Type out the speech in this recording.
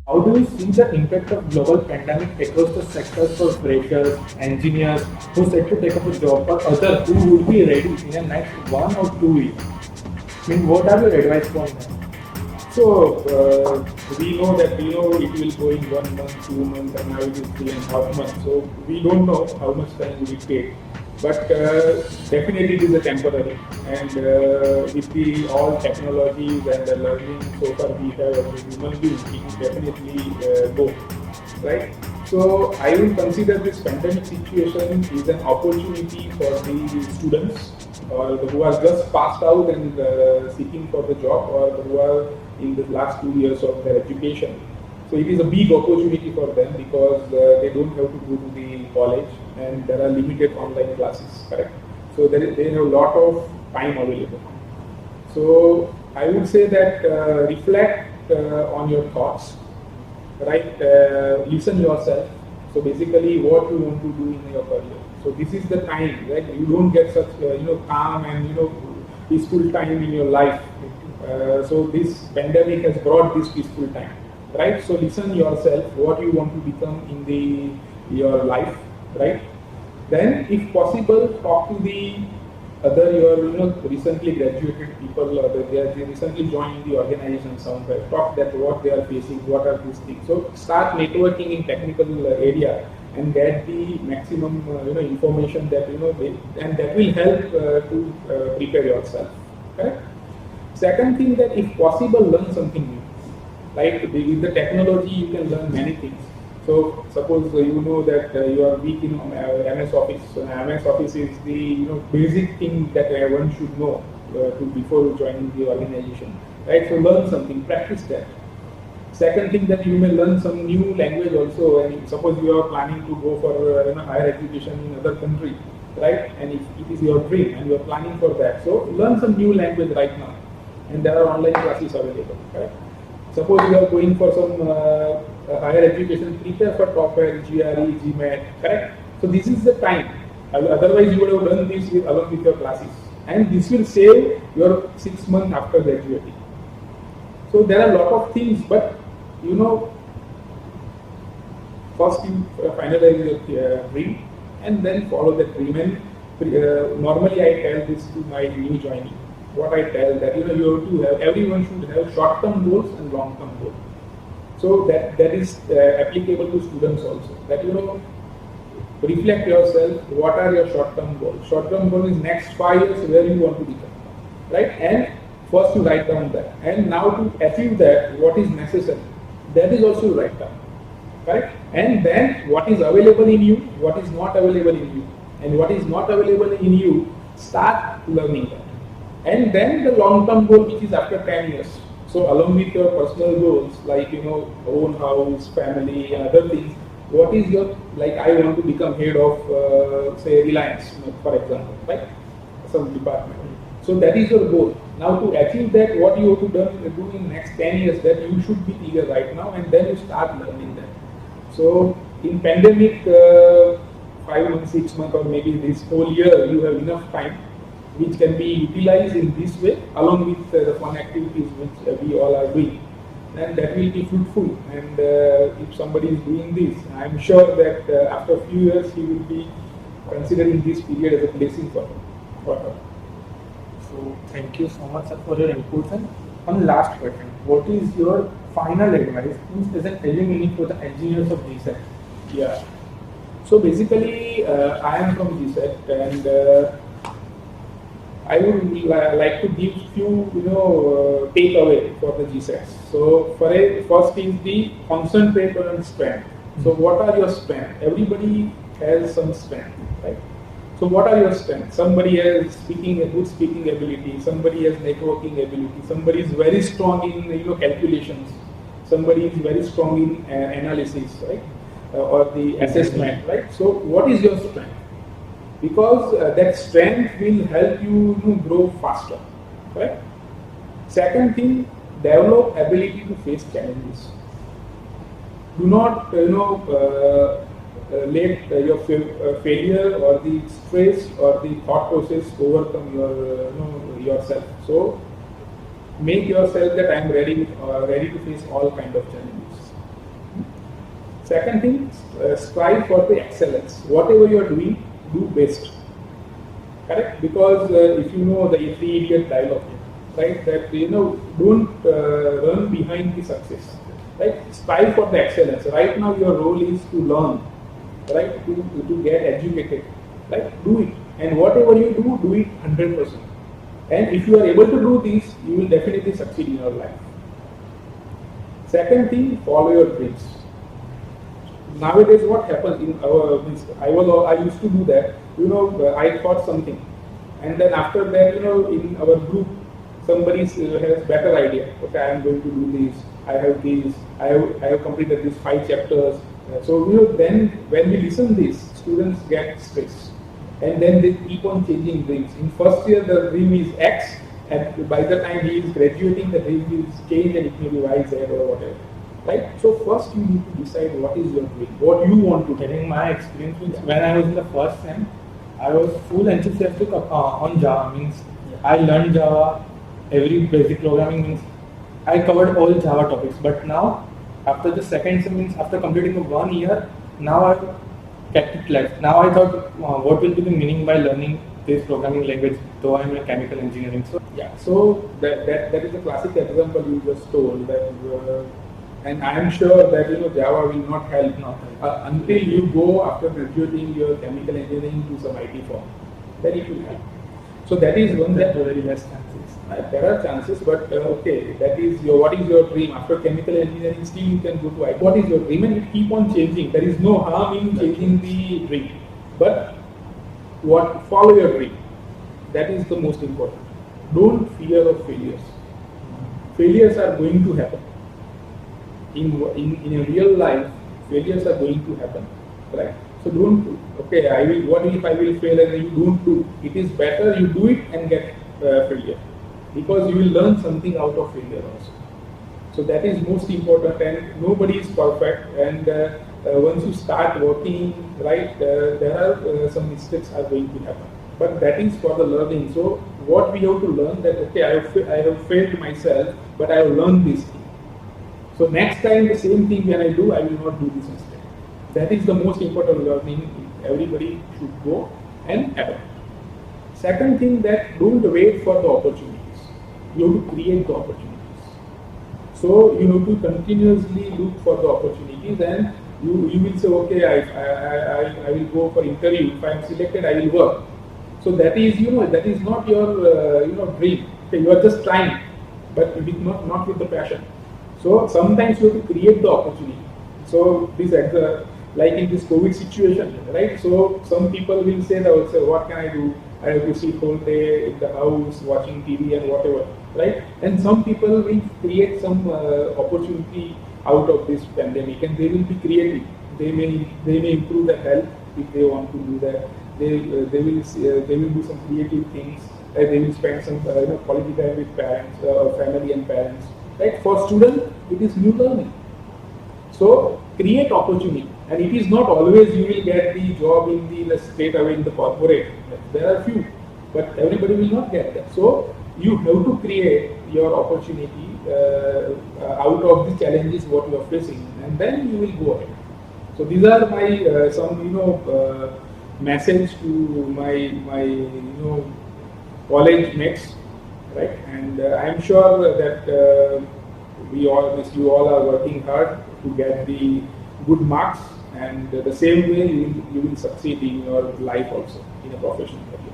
How do you see the impact of global pandemic across the sectors for freshers, engineers who set to take up a job, or others who would be ready in the next 1 or 2 weeks? I mean, what are your advice for them? So we know that it will go in 1 month, 2 months, and now it is 3.5 months. So we don't know how much time will it take, but definitely it is a temporary. And with the all technologies and the learning so far we have as a human being, it will definitely go right. So I will consider this pandemic situation is an opportunity for the students or who are just passed out and seeking for the job, or who are in the last 2 years of their education. So it is a big opportunity for them because they don't have to go to the college and there are limited online classes, correct? So they have a lot of time available. So I would say that reflect on your thoughts, right? Listen yourself. So basically, what you want to do in your career. So this is the time, right? You don't get such calm and peaceful time in your life. So this pandemic has brought this peaceful time, right? So listen yourself, what you want to become in your life, right? Then, if possible, talk to the other your recently graduated people, or they recently joined the organization somewhere. Talk that what they are facing, what are these things. So start networking in technical area and get the maximum information that and that will help to prepare yourself. Correct. Second thing, that if possible, learn something new. Like with the technology, you can learn many things. So suppose you know that you are weak in MS Office. So MS Office is the basic thing that everyone should know before joining the organization, right? So learn something, practice that. Second thing, that you may learn some new language also. And suppose you are planning to go for higher education in other country, right? And if it is your dream and you are planning for that, so learn some new language right now, and there are online classes available, right? Suppose you are going for some higher education, prepare for TOEFL, GRE, GMAT, correct? So this is the time. Otherwise, you would have done this along with your classes, and this will save your 6 months after graduating. So there are a lot of things, but first you finalize your dream, and then follow the dream. And normally I tell this to my new joinee. What I tell that you have to have, everyone should have short-term goals and long-term goals. So that is applicable to students also. That reflect yourself. What are your short-term goals? Short-term goal is next 5 years where you want to become, right? And first you write down that. And now to achieve that, what is necessary? That is also write down, correct? And then what is available in you, what is not available in you, and what is not available in you, start learning that. And then the long-term goal, which is after 10 years. So along with your personal goals, like own house, family, and other things, what is your, like, I want to become head of say Reliance, for example, right? Some department. So that is your goal. Now to achieve that, what you have to do in next 10 years, that you should be eager right now, and then you start learning that. So in pandemic, 5 months, 6 months, or maybe this whole year, you have enough time which can be utilized in this way, along with the fun activities which we all are doing, and that will be fruitful. And if somebody is doing this, I am sure that after a few years he will be considering this period as a blessing for her. So thank you so much, sir, for your inputs. And one last question: what is your final advice as an alumni for the engineers of GSET? Yeah. So basically, I am from GSET, and I would like to give few takeaway for the GSETs. So first is the concentrate on strength. So what are your strengths? Everybody has some strength, right? So what are your strengths? Somebody has good speaking ability. Somebody has networking ability. Somebody is very strong in calculations. Somebody is very strong in analysis, right? Or the assessment, right? So what is your strength? Because that strength will help you grow faster, right? Second thing, develop ability to face challenges. Do not let your failure or the stress or the thought process overcome yourself. So make yourself that I am ready to face all kind of challenges. Second thing, strive for the excellence. Whatever you are doing, do best. Correct? Because if you know the three idiot dialogue, right? That don't run behind the success. Right? Strive for the excellence. Right now, your role is to learn, right? To get educated, right? Do it, and whatever you do it 100%. And if you are able to do this, you will definitely succeed in your life. Second thing, follow your dreams. Nowadays, what happens in our I used to do that. I thought something, and then after that, in our group, somebody has better idea. Okay, I am going to do this. I have this. I have completed these 5 chapters. So then when we listen this, students get stressed, and then they keep on changing dreams. In first year, the dream is X, and by the time he is graduating, the dream is changed, and it may be Y, Z, or whatever. Right? So first you need to decide what is your dream, what you want to do. Telling my experience means when I was in the first sem, I was full enthusiastic on Java. Means I learned Java, every basic programming means I covered all Java topics. But now, after the second sem, means after completing the 1 year, now I've kept it left. Now I thought, what will be the meaning by learning this programming language, though I'm in chemical engineering. So yeah, so that is a classic example you just told that. And I am sure that Java will not help until you go after graduating your chemical engineering to some IT firm. Then it will help. So that is one that very less chances. there are chances, but okay, that is what is your dream? After chemical engineering, still you can go to IT. What is your dream? And it keep on changing. There is no harm in changing the dream, but follow your dream. That is the most important. Don't fear of failures. Failures are going to happen. In a real life, failures are going to happen, right? So don't, what if I will fail and you don't do? It is better you do it and get failure, because you will learn something out of failure also. So that is most important, and nobody is perfect, and once you start working, right, there are some mistakes are going to happen. But that is for the learning. So what we have to learn that, I have failed myself, but I have learned this thing. So next time the same thing when I do, I will not do this mistake. That is the most important learning everybody should go and adapt. Second thing, that don't wait for the opportunities. You have to create the opportunities. So you have to continuously look for the opportunities, and you will say, okay, I will go for interview. If I am selected, I will work. So that is that is not your dream. Okay, you are just trying, but not with the passion. So sometimes you have to create the opportunity. So like in this COVID situation, right? So some people will say that, what can I do? I have to sit whole day in the house watching TV and whatever, right? And some people will create some opportunity out of this pandemic, and they will be creative. They may improve their health if they want to do that. They will do some creative things. They will spend some quality time with parents, family and parents. Right? For students, it is new learning. So create opportunity, and it is not always you will get the job in the straight away in the corporate. There are few, but everybody will not get that. So you have to create your opportunity out of the challenges what you are facing, and then you will go ahead. So these are my some message to my college mates. Right, and I am sure that you all are working hard to get the good marks, and the same way you will succeed in your life also, in a professional career.